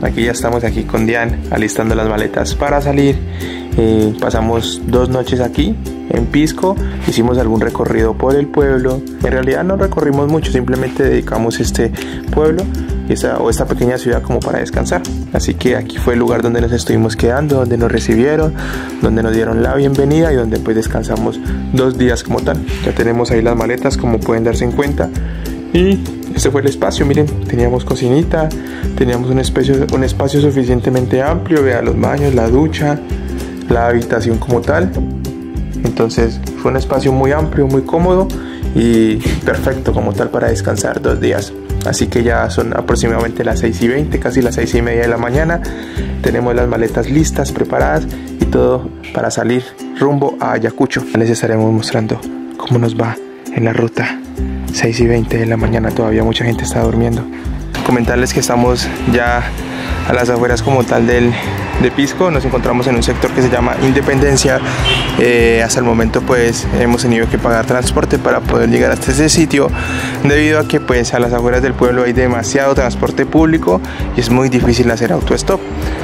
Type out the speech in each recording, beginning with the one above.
aquí ya estamos aquí con Diane alistando las maletas para salir. Pasamos 2 noches aquí en Pisco, hicimos algún recorrido por el pueblo. En realidad no recorrimos mucho, simplemente dedicamos este pueblo o esta pequeña ciudad como para descansar. Así que aquí fue el lugar donde nos estuvimos quedando, donde nos recibieron, donde nos dieron la bienvenida y donde pues descansamos 2 días como tal. Ya tenemos ahí las maletas, como pueden darse en cuenta. Y este fue el espacio, miren, teníamos cocinita, teníamos un espacio suficientemente amplio, vean los baños, la ducha, la habitación como tal. Entonces fue un espacio muy amplio, muy cómodo y perfecto como tal para descansar 2 días. Así que ya son aproximadamente las 6:20, casi las 6:30 de la mañana. Tenemos las maletas listas, preparadas y todo para salir rumbo a Ayacucho. Les estaremos mostrando cómo nos va en la ruta. 6:20 de la mañana, todavía mucha gente está durmiendo. Comentarles que estamos ya a las afueras como tal de Pisco. Nos encontramos en un sector que se llama Independencia. Hasta el momento pues hemos tenido que pagar transporte para poder llegar hasta ese sitio, debido a que pues a las afueras del pueblo hay demasiado transporte público y es muy difícil hacer autostop.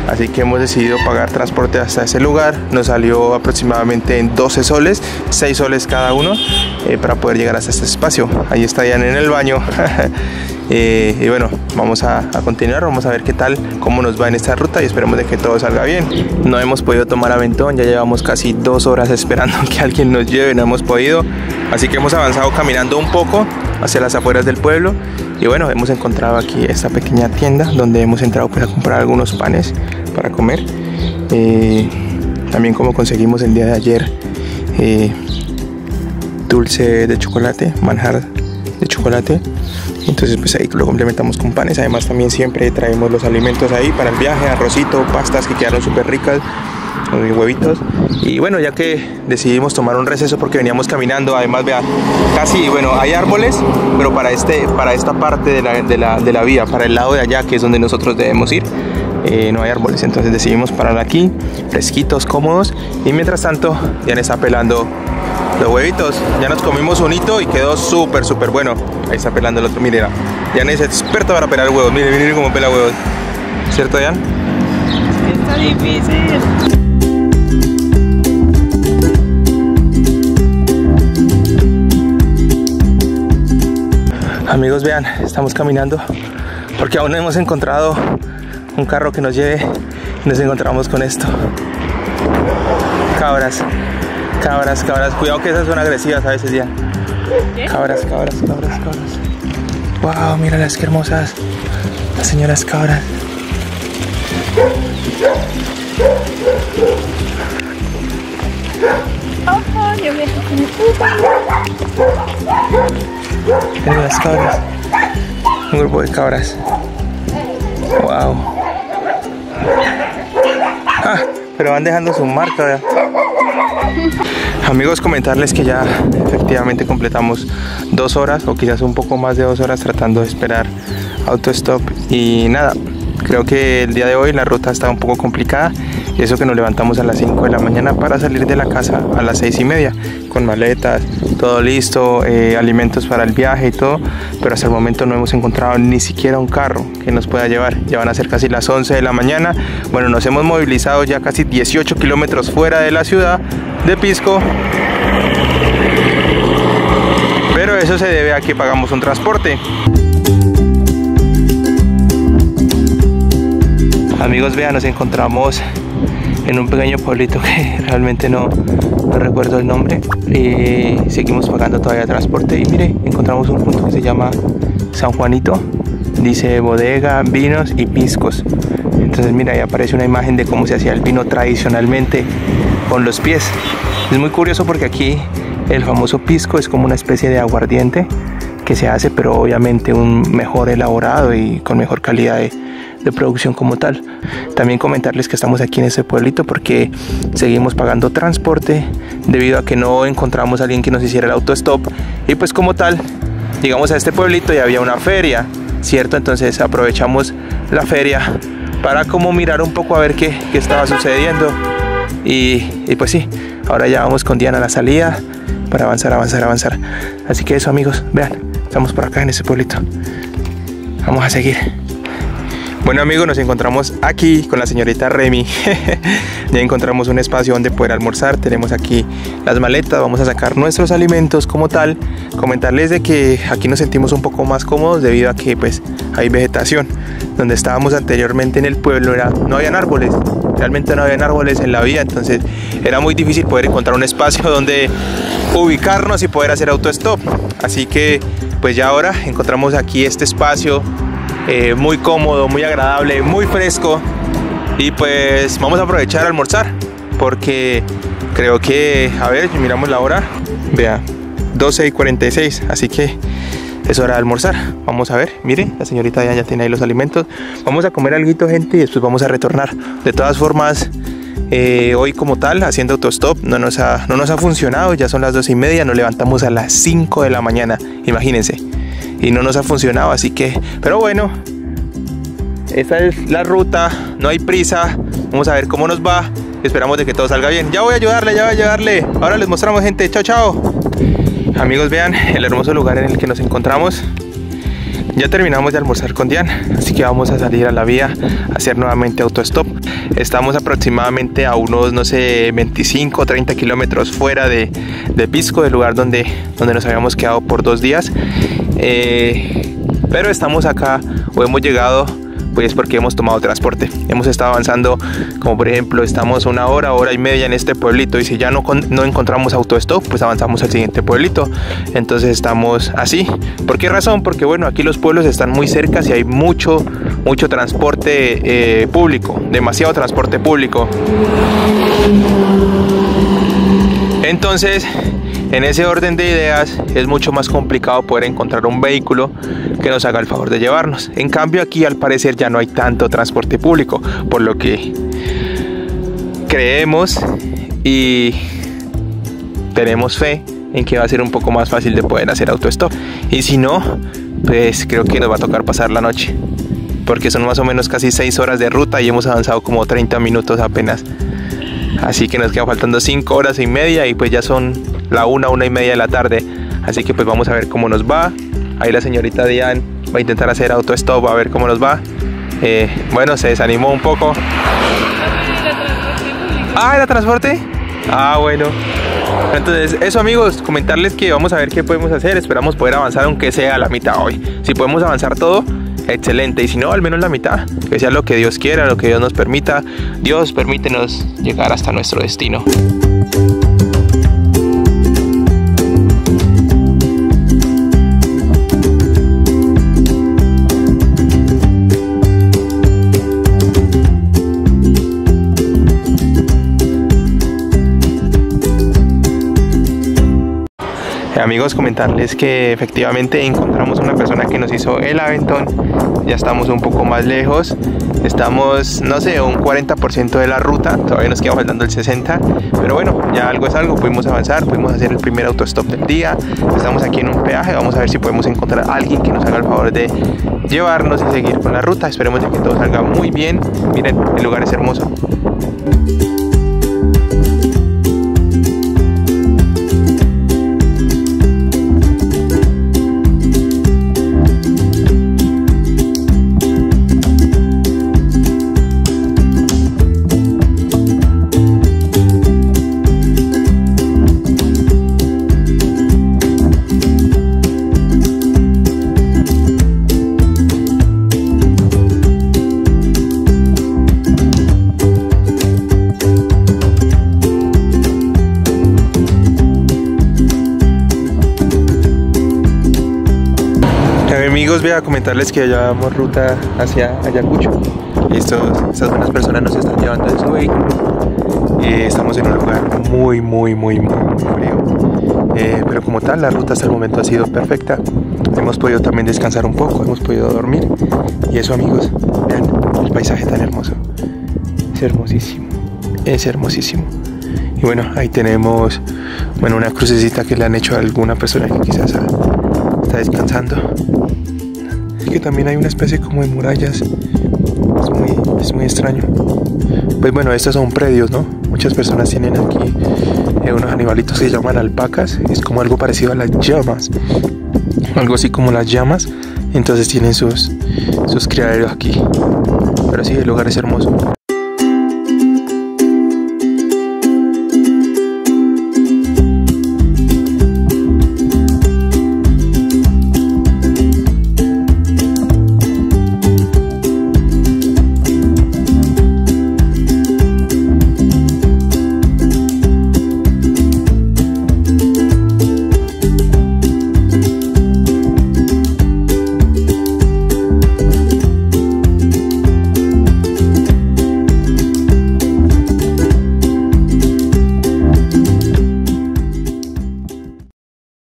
Así que hemos decidido pagar transporte hasta ese lugar. Nos salió aproximadamente en 12 soles, 6 soles cada uno, para poder llegar hasta este espacio. Ahí está Diane en el baño. Y bueno, vamos a continuar, vamos a ver qué tal, cómo nos va en esta ruta y esperemos de que todo salga bien. No hemos podido tomar aventón, ya llevamos casi 2 horas esperando que alguien nos lleve, no hemos podido, así que hemos avanzado caminando un poco hacia las afueras del pueblo. Y bueno, hemos encontrado aquí esta pequeña tienda donde hemos entrado pues a comprar algunos panes para comer. También como conseguimos el día de ayer dulce de chocolate, manjar de chocolate. Entonces pues ahí lo complementamos con panes. Además también siempre traemos los alimentos ahí para el viaje, arrocito, pastas que quedaron súper ricas, huevitos. Y bueno, ya que decidimos tomar un receso porque veníamos caminando, además vean, casi, bueno, hay árboles, pero para esta parte de la vía, para el lado de allá, que es donde nosotros debemos ir, no hay árboles. Entonces decidimos parar aquí, fresquitos, cómodos. Y mientras tanto, Diane está pelando los huevitos. Ya nos comimos un hito y quedó súper bueno. Ahí está pelando el otro, miren, Diane es experta para pelar huevos. Miren cómo pela huevos. ¿Cierto, Diane? Está difícil. Amigos, vean, estamos caminando porque aún no hemos encontrado un carro que nos lleve. Nos encontramos con esto. Cabras. Cuidado que esas son agresivas a veces ya. Cabras. Wow, míralas, qué hermosas. Las señoras cabras. Miren las cabras. Un grupo de cabras. Wow. Pero van dejando su marca, ¿verdad? Amigos, comentarles que ya efectivamente completamos 2 horas o quizás un poco más de 2 horas tratando de esperar autostop. Y nada, creo que el día de hoy la ruta está un poco complicada. Y eso que nos levantamos a las 5 de la mañana para salir de la casa a las 6:30 con maletas, todo listo, alimentos para el viaje y todo, pero hasta el momento no hemos encontrado ni siquiera un carro que nos pueda llevar. Ya van a ser casi las 11 de la mañana. Bueno, nos hemos movilizado ya casi 18 kilómetros fuera de la ciudad de Pisco, pero eso se debe a que pagamos un transporte. Amigos, vean, nos encontramos en un pequeño pueblito que realmente no recuerdo el nombre, y seguimos pagando todavía transporte. Y mire, encontramos un punto que se llama San Juanito, dice bodega, vinos y piscos. Entonces mira, ahí aparece una imagen de cómo se hacía el vino tradicionalmente con los pies. Es muy curioso porque aquí el famoso pisco es como una especie de aguardiente que se hace, pero obviamente un mejor elaborado y con mejor calidad de producción como tal. También comentarles que estamos aquí en este pueblito porque seguimos pagando transporte debido a que no encontramos a alguien que nos hiciera el autostop, y pues como tal llegamos a este pueblito y había una feria, ¿cierto? Entonces aprovechamos la feria para como mirar un poco a ver qué estaba sucediendo, y pues sí, ahora ya vamos con Diana a la salida para avanzar. Así que eso, amigos, vean, estamos por acá en este pueblito. Vamos a seguir. Bueno amigos, nos encontramos aquí con la señorita Remy. Ya encontramos un espacio donde poder almorzar. Tenemos aquí las maletas, vamos a sacar nuestros alimentos como tal. Comentarles de que aquí nos sentimos un poco más cómodos debido a que pues hay vegetación. Donde estábamos anteriormente en el pueblo no habían árboles, realmente no habían árboles en la vía, entonces era muy difícil poder encontrar un espacio donde ubicarnos y poder hacer autostop. Así que pues ya ahora encontramos aquí este espacio muy cómodo, muy agradable, muy fresco, y pues vamos a aprovechar a almorzar porque creo que, a ver, miramos la hora, vea, 12:46, así que es hora de almorzar. Vamos a ver, mire, la señorita ya tiene ahí los alimentos. Vamos a comer alguito, gente, y después vamos a retornar. De todas formas, hoy como tal, haciendo autostop, no nos ha funcionado. Ya son las 2:30, nos levantamos a las 5 de la mañana, imagínense. Y no nos ha funcionado, así que, pero bueno, esta es la ruta, no hay prisa. Vamos a ver cómo nos va. Esperamos de que todo salga bien. Ya voy a ayudarle. Ahora les mostramos, gente. Chao, chao. Amigos, vean el hermoso lugar en el que nos encontramos. Ya terminamos de almorzar con Diane, así que vamos a salir a la vía a hacer nuevamente autostop. Estamos aproximadamente a unos, no sé, 25 o 30 kilómetros fuera de Pisco, del lugar donde nos habíamos quedado por 2 días. Pero estamos acá, o hemos llegado, pues porque hemos tomado transporte. Hemos estado avanzando, como por ejemplo estamos una hora y media en este pueblito, y si ya no encontramos autostop, pues avanzamos al siguiente pueblito. Entonces estamos así. ¿Por qué razón? Porque bueno, aquí los pueblos están muy cerca y hay mucho transporte público, demasiado transporte público. Entonces, en ese orden de ideas, es mucho más complicado poder encontrar un vehículo que nos haga el favor de llevarnos. En cambio, aquí al parecer ya no hay tanto transporte público, por lo que creemos y tenemos fe en que va a ser un poco más fácil de poder hacer autostop. Y si no, pues creo que nos va a tocar pasar la noche, porque son más o menos casi 6 horas de ruta y hemos avanzado como 30 minutos apenas. Así que nos queda faltando 5 horas y media, y pues ya son la 1:30 de la tarde. Así que pues vamos a ver cómo nos va. Ahí la señorita Diane va a intentar hacer autostop, a ver cómo nos va. Bueno, se desanimó un poco. Ah, ¿era transporte? Ah, bueno. Entonces eso, amigos, comentarles que vamos a ver qué podemos hacer. Esperamos poder avanzar aunque sea a la mitad hoy. Si podemos avanzar todo, excelente, y si no, al menos la mitad, que sea lo que Dios quiera, lo que Dios nos permita. Dios, permítenos llegar hasta nuestro destino. Amigos, comentarles que efectivamente encontramos una persona que nos hizo el aventón. Ya estamos un poco más lejos. Estamos, no sé, un 40% de la ruta. Todavía nos queda faltando el 60%. Pero bueno, ya algo es algo. Pudimos avanzar, pudimos hacer el primer autostop del día. Estamos aquí en un peaje. Vamos a ver si podemos encontrar a alguien que nos haga el favor de llevarnos y seguir con la ruta. Esperemos de que todo salga muy bien. Miren, el lugar es hermoso. Amigos, voy a comentarles que ya vamos ruta hacia Ayacucho. Estas buenas personas nos están llevando en su vehículo. Estamos en un lugar muy frío, pero como tal la ruta hasta el momento ha sido perfecta. Hemos podido también descansar un poco, hemos podido dormir, y eso, amigos, vean el paisaje tan hermoso. Es hermosísimo, es hermosísimo. Y bueno, ahí tenemos, bueno, una crucecita que le han hecho a alguna persona que quizás está descansando. Que también hay una especie como de murallas. Es muy extraño. Pues bueno, estos son predios, ¿no? Muchas personas tienen aquí unos animalitos que se llaman alpacas. Es como algo parecido a las llamas, algo así como las llamas. Entonces tienen sus criaderos aquí. Pero sí, el lugar es hermoso.